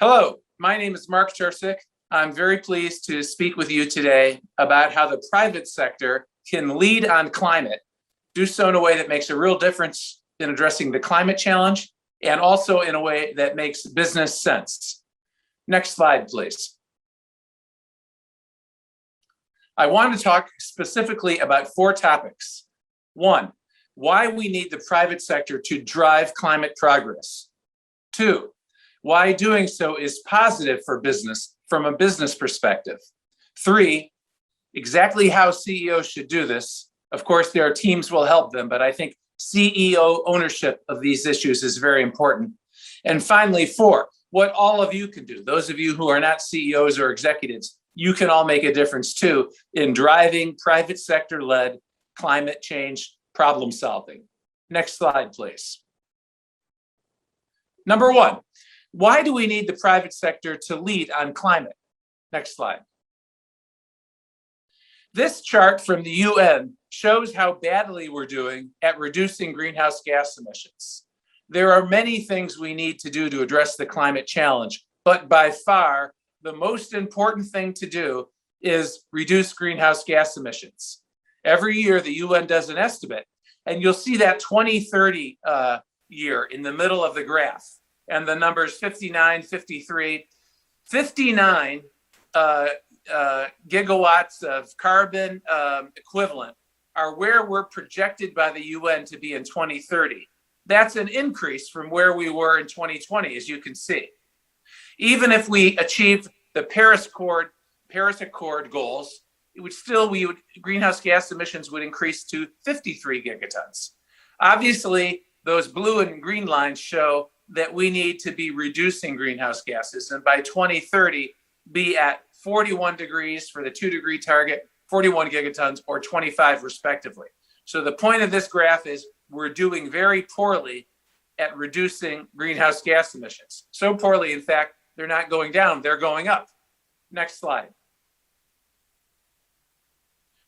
Hello, my name is Mark Tercek. I'm very pleased to speak with you today about how the private sector can lead on climate, do so in a way that makes a real difference in addressing the climate challenge, and also in a way that makes business sense. Next slide, please. I want to talk specifically about 4 topics. 1, why we need the private sector to drive climate progress. 2, why doing so is positive for business from a business perspective. 3, exactly how CEOs should do this. Of course, their teams will help them, but I think CEO ownership of these issues is very important. And finally, 4, what all of you can do. Those of you who are not CEOs or executives, you can all make a difference too in driving private sector-led climate change problem solving. Next slide, please. Number 1, why do we need the private sector to lead on climate? Next slide. This chart from the UN shows how badly we're doing at reducing greenhouse gas emissions. There are many things we need to do to address the climate challenge, but by far, the most important thing to do is reduce greenhouse gas emissions. Every year, the UN does an estimate, and you'll see that 2030 year in the middle of the graph, and the numbers 59, 53, 59 gigawatts of carbon equivalent are where we're projected by the UN to be in 2030. That's an increase from where we were in 2020, as you can see. Even if we achieve the Paris Accord goals, greenhouse gas emissions would increase to 53 gigatons. Obviously, those blue and green lines show that we need to be reducing greenhouse gases, and by 2030, be at 41 degrees for the 2-degree target, 41 gigatons, or 25 respectively. So the point of this graph is we're doing very poorly at reducing greenhouse gas emissions. So poorly, in fact, they're not going down, they're going up. Next slide.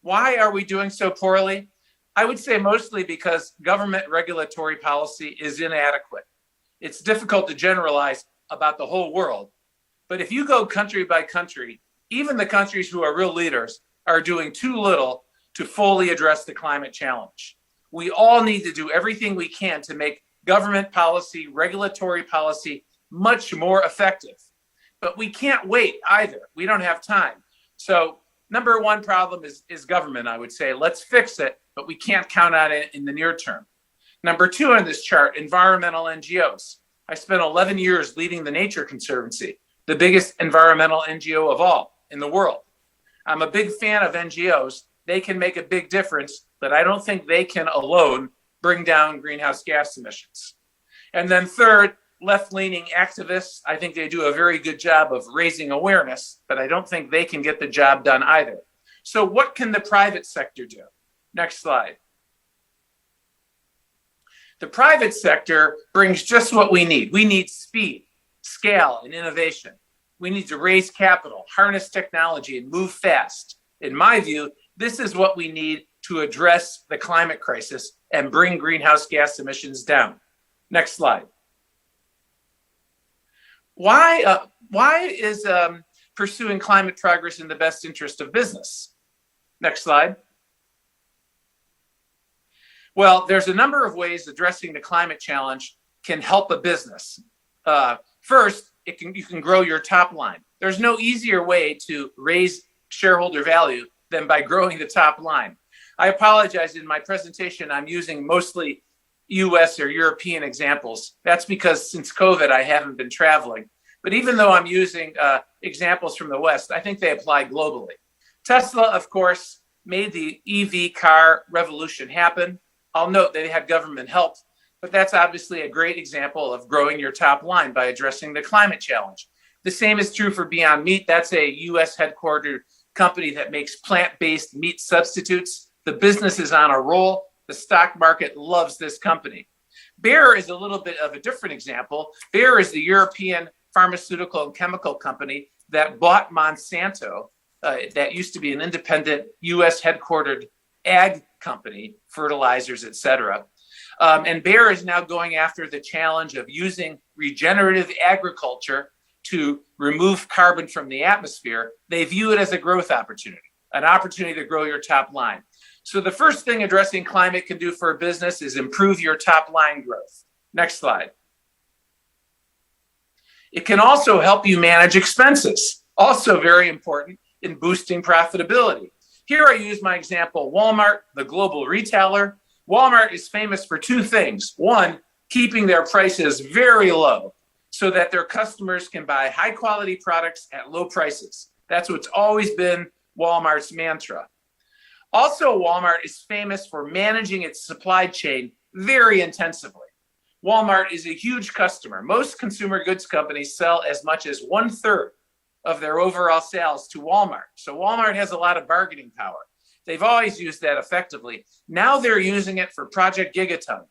Why are we doing so poorly? I would say mostly because government regulatory policy is inadequate. It's difficult to generalize about the whole world, but if you go country by country, even the countries who are real leaders are doing too little to fully address the climate challenge. We all need to do everything we can to make government policy, regulatory policy much more effective. But we can't wait either. We don't have time. So number 1 problem is government, I would say. Let's fix it, but we can't count on it in the near term. Number 2 on this chart, environmental NGOs. I spent 11 years leading the Nature Conservancy, the biggest environmental NGO of all in the world. I'm a big fan of NGOs. They can make a big difference, but I don't think they can alone bring down greenhouse gas emissions. And then 3rd, left-leaning activists. I think they do a very good job of raising awareness, but I don't think they can get the job done either. So what can the private sector do? Next slide. The private sector brings just what we need. We need speed, scale, and innovation. We need to raise capital, harness technology, and move fast. In my view, this is what we need to address the climate crisis and bring greenhouse gas emissions down. Next slide. Why is pursuing climate progress in the best interest of business? Next slide. Well, there's a number of ways addressing the climate challenge can help a business. First, you can grow your top line. There's no easier way to raise shareholder value than by growing the top line. I apologize, in my presentation, I'm using mostly US or European examples. That's because since COVID, I haven't been traveling. But even though I'm using examples from the West, I think they apply globally. Tesla, of course, made the EV car revolution happen. I'll note they had government help, but that's obviously a great example of growing your top line by addressing the climate challenge. The same is true for Beyond Meat. That's a US headquartered company that makes plant-based meat substitutes. The business is on a roll. The stock market loves this company. Bayer is a little bit of a different example. Bayer is the European pharmaceutical and chemical company that bought Monsanto, that used to be an independent US headquartered ag company, fertilizers, et cetera. And Bayer is now going after the challenge of using regenerative agriculture to remove carbon from the atmosphere, they view it as a growth opportunity, an opportunity to grow your top line. So the first thing addressing climate can do for a business is improve your top line growth. Next slide. It can also help you manage expenses, also very important in boosting profitability. Here I use my example, Walmart, the global retailer. Walmart is famous for two things. One, keeping their prices very low so that their customers can buy high quality products at low prices. That's what's always been Walmart's mantra. Also, Walmart is famous for managing its supply chain very intensively. Walmart is a huge customer. Most consumer goods companies sell as much as 1/3 of their overall sales to Walmart. So Walmart has a lot of bargaining power. They've always used that effectively. Now they're using it for Project Gigaton.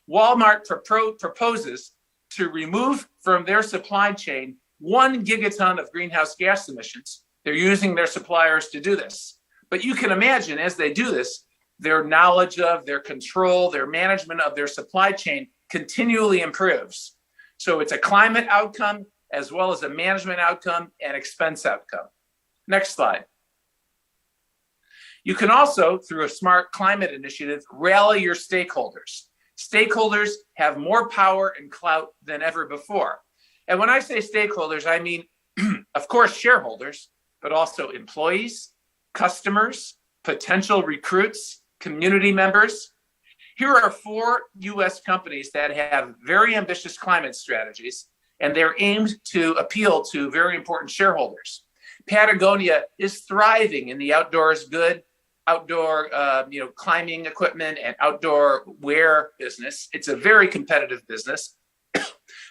Walmart proposes to remove from their supply chain 1 gigaton of greenhouse gas emissions. They're using their suppliers to do this. But you can imagine as they do this, their knowledge of, their control, their management of their supply chain continually improves. So it's a climate outcome as well as a management outcome and expense outcome. Next slide. You can also, through a smart climate initiative, rally your stakeholders. Stakeholders have more power and clout than ever before. And when I say stakeholders, I mean, of course, shareholders, but also employees, customers, potential recruits, community members. Here are 4 US companies that have very ambitious climate strategies, and they're aimed to appeal to very important shareholders. Patagonia is thriving in the outdoors good, outdoor climbing equipment and outdoor wear business. It's a very competitive business.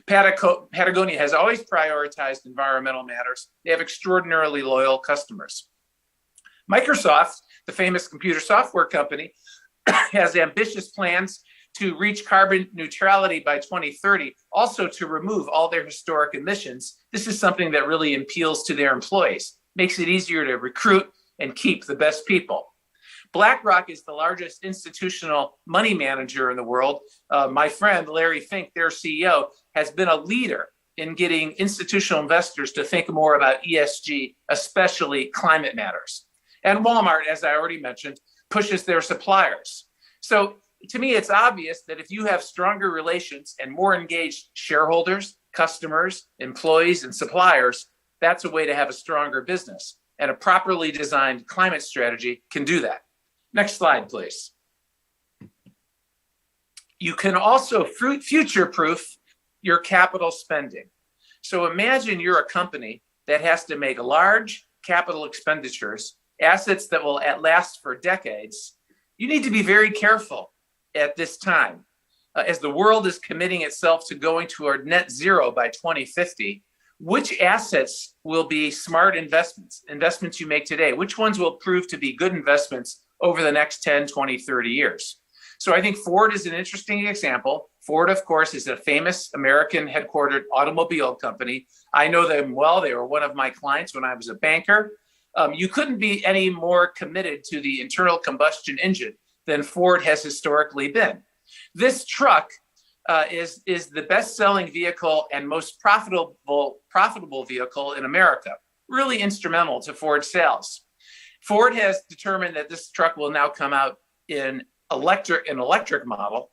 Patagonia has always prioritized environmental matters. They have extraordinarily loyal customers. Microsoft, the famous computer software company, has ambitious plans to reach carbon neutrality by 2030, also to remove all their historic emissions. This is something that really appeals to their employees, makes it easier to recruit and keep the best people. BlackRock is the largest institutional money manager in the world. My friend, Larry Fink, their CEO, has been a leader in getting institutional investors to think more about ESG, especially climate matters. And Walmart, as I already mentioned, pushes their suppliers. So to me, it's obvious that if you have stronger relations and more engaged shareholders, customers, employees, and suppliers, that's a way to have a stronger business. And a properly designed climate strategy can do that. Next slide, please. You can also future-proof your capital spending. So imagine you're a company that has to make large capital expenditures, assets that will last for decades. You need to be very careful at this time. As the world is committing itself to going toward net zero by 2050, which assets will be smart investments you make today? Which ones will prove to be good investments over the next 10, 20, 30 years? So I think Ford is an interesting example. Ford, of course, is a famous American headquartered automobile company. I know them well. They were one of my clients when I was a banker. You couldn't be any more committed to the internal combustion engine than Ford has historically been. This truck is the best-selling vehicle and most profitable vehicle in America, really instrumental to Ford's sales. Ford has determined that this truck will now come out in an electric model.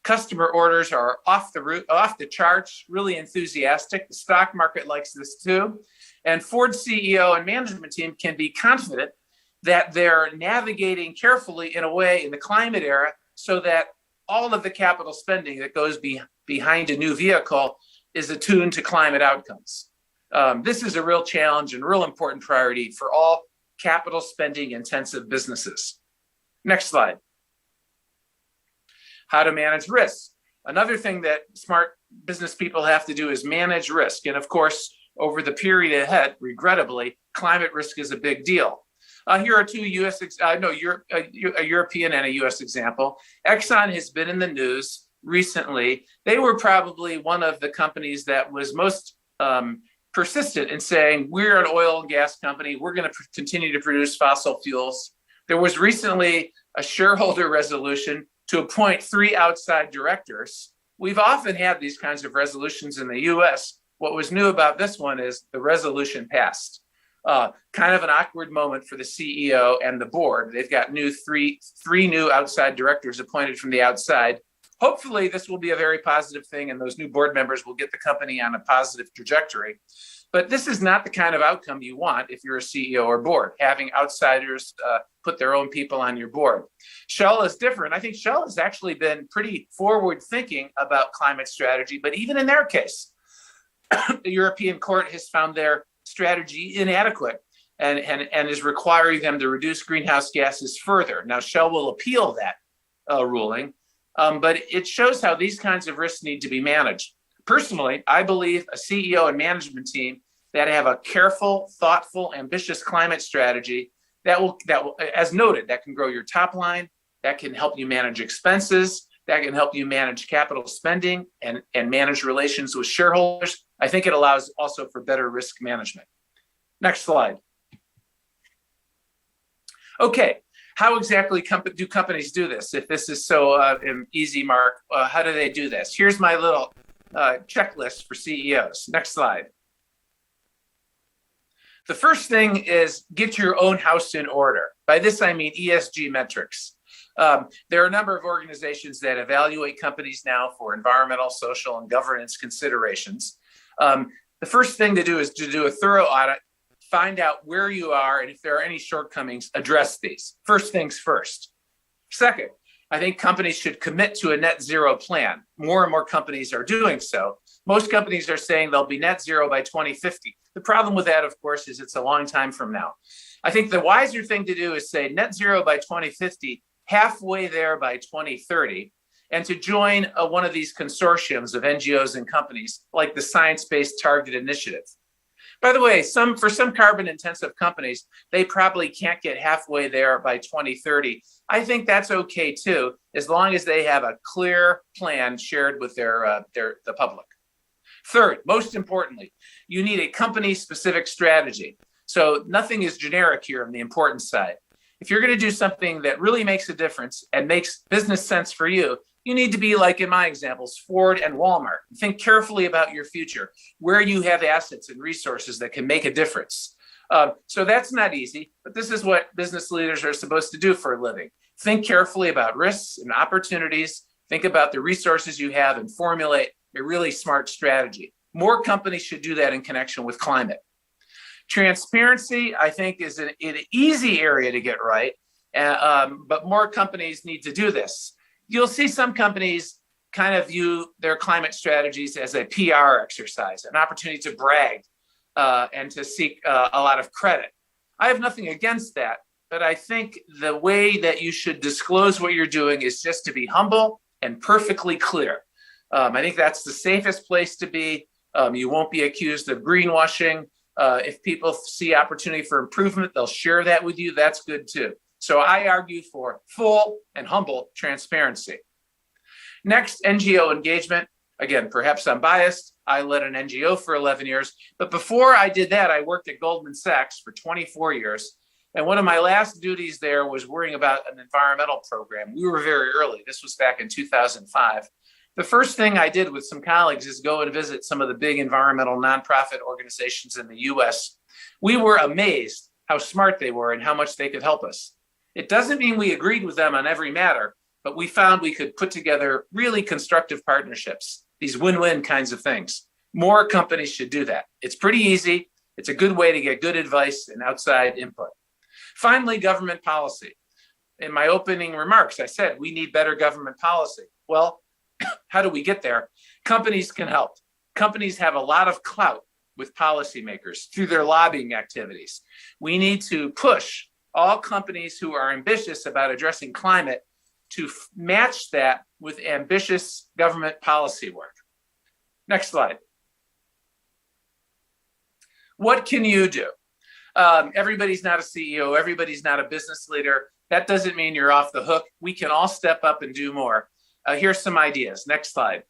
Customer orders are off the charts, really enthusiastic. The stock market likes this too. And Ford's CEO and management team can be confident that they're navigating carefully in a way in the climate era so that all of the capital spending that goes behind a new vehicle is attuned to climate outcomes. This is a real challenge and real important priority for all capital spending intensive businesses. Next slide. How to manage risk. Another thing that smart business people have to do is manage risk. And of course, over the period ahead, regrettably, climate risk is a big deal. Here are two a European and a US example. Exxon has been in the news recently. They were probably one of the companies that was most persistent in saying, we're an oil and gas company. We're going to continue to produce fossil fuels. There was recently a shareholder resolution to appoint 3 outside directors. We've often had these kinds of resolutions in the US, What was new about this one is the resolution passed. Kind of an awkward moment for the CEO and the board. They've got three new outside directors appointed from the outside. Hopefully this will be a very positive thing and those new board members will get the company on a positive trajectory. But this is not the kind of outcome you want if you're a CEO or board, having outsiders put their own people on your board. Shell is different. I think Shell has actually been pretty forward thinking about climate strategy, but even in their case, the European Court has found their strategy inadequate and is requiring them to reduce greenhouse gases further. Now, Shell will appeal that ruling, but it shows how these kinds of risks need to be managed. Personally, I believe a CEO and management team that have a careful, thoughtful, ambitious climate strategy that will, as noted, that can grow your top line, that can help you manage expenses, that can help you manage capital spending and manage relations with shareholders. I think it allows also for better risk management. Next slide. Okay, how exactly do companies do this? If this is so easy, Mark, how do they do this? Here's my little checklist for CEOs. Next slide. The first thing is get your own house in order. By this, I mean ESG metrics. There are a number of organizations that evaluate companies now for environmental, social, and governance considerations. The first thing to do is to do a thorough audit, find out where you are, and if there are any shortcomings, address these. First things first. Second, I think companies should commit to a net zero plan. More and more companies are doing so. Most companies are saying they'll be net zero by 2050. The problem with that, of course, is it's a long time from now. I think the wiser thing to do is say net zero by 2050, halfway there by 2030, and to join one of these consortiums of NGOs and companies like the Science Based Target Initiative. By the way, for some carbon intensive companies, they probably can't get halfway there by 2030. I think that's okay too, as long as they have a clear plan shared with the public. Third, most importantly, you need a company specific strategy. So nothing is generic here on the importance side. If you're going to do something that really makes a difference and makes business sense for you, you need to be like in my examples, Ford and Walmart. Think carefully about your future, where you have assets and resources that can make a difference. So that's not easy, but this is what business leaders are supposed to do for a living. Think carefully about risks and opportunities. Think about the resources you have and formulate a really smart strategy. More companies should do that in connection with climate. Transparency, I think, is an easy area to get right, but more companies need to do this. You'll see some companies kind of view their climate strategies as a PR exercise, an opportunity to brag and to seek a lot of credit. I have nothing against that, but I think the way that you should disclose what you're doing is just to be humble and perfectly clear. I think that's the safest place to be. You won't be accused of greenwashing. If people see opportunity for improvement, they'll share that with you. That's good too. So I argue for full and humble transparency. Next, NGO engagement. Again, perhaps I'm biased. I led an NGO for 11 years. But before I did that, I worked at Goldman Sachs for 24 years. And one of my last duties there was worrying about an environmental program. We were very early. This was back in 2005. The first thing I did with some colleagues is go and visit some of the big environmental nonprofit organizations in the US. We were amazed how smart they were and how much they could help us. It doesn't mean we agreed with them on every matter, but we found we could put together really constructive partnerships, these win-win kinds of things. More companies should do that. It's pretty easy. It's a good way to get good advice and outside input. Finally, government policy. In my opening remarks, I said we need better government policy. Well, how do we get there? Companies can help. Companies have a lot of clout with policymakers through their lobbying activities. We need to push all companies who are ambitious about addressing climate to match that with ambitious government policy work. Next slide. What can you do? Everybody's not a CEO. Everybody's not a business leader. That doesn't mean you're off the hook. We can all step up and do more. Here's some ideas. Next slide.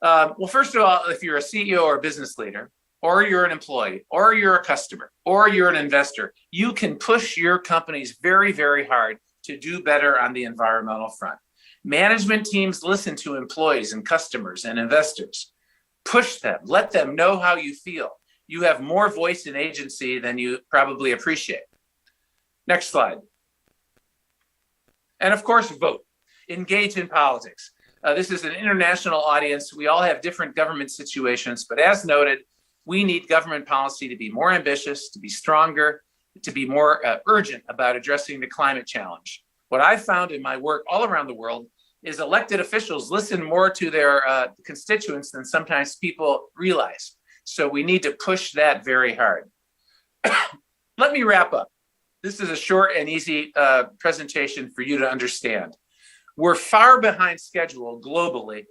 Well, first of all, if you're a CEO or a business leader, or you're an employee, or you're a customer, or you're an investor, you can push your companies very, very hard to do better on the environmental front. Management teams listen to employees and customers and investors. Push them, let them know how you feel. You have more voice and agency than you probably appreciate. Next slide. And of course, vote. Engage in politics. This is an international audience. We all have different government situations, but as noted, we need government policy to be more ambitious, to be stronger, to be more urgent about addressing the climate challenge. What I've found in my work all around the world is elected officials listen more to their constituents than sometimes people realize. So we need to push that very hard. Let me wrap up. This is a short and easy presentation for you to understand. We're far behind schedule globally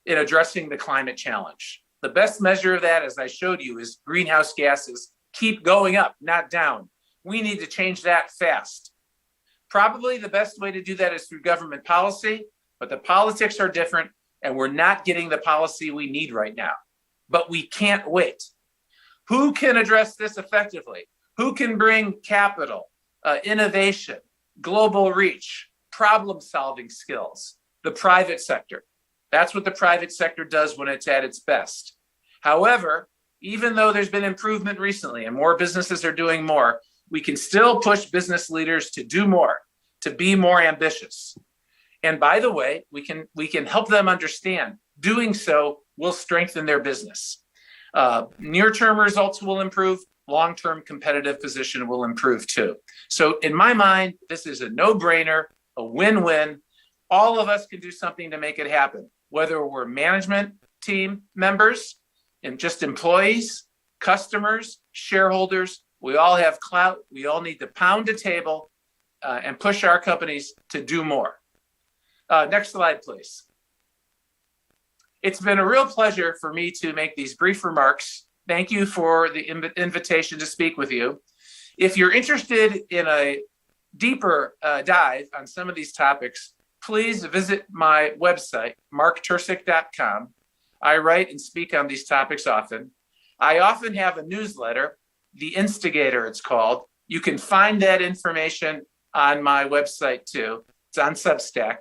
in addressing the climate challenge. The best measure of that, as I showed you, is greenhouse gases keep going up, not down. We need to change that fast. Probably the best way to do that is through government policy, but the politics are different and we're not getting the policy we need right now. But we can't wait. Who can address this effectively? Who can bring capital, innovation, global reach, problem-solving skills? The private sector. That's what the private sector does when it's at its best. However, even though there's been improvement recently and more businesses are doing more, we can still push business leaders to do more, to be more ambitious. And by the way, we can help them understand doing so will strengthen their business. Near-term results will improve, long-term competitive position will improve too. So in my mind, this is a no-brainer, a win-win. All of us can do something to make it happen, whether we're management team members and just employees, customers, shareholders. We all have clout. We all need to pound the table and push our companies to do more. Next slide, please. It's been a real pleasure for me to make these brief remarks. Thank you for the invitation to speak with you. If you're interested in a deeper dive on some of these topics, please visit my website, marktercek.com. I write and speak on these topics often. I often have a newsletter, The Instigator it's called. You can find that information on my website too. It's on Substack.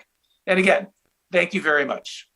And again, thank you very much.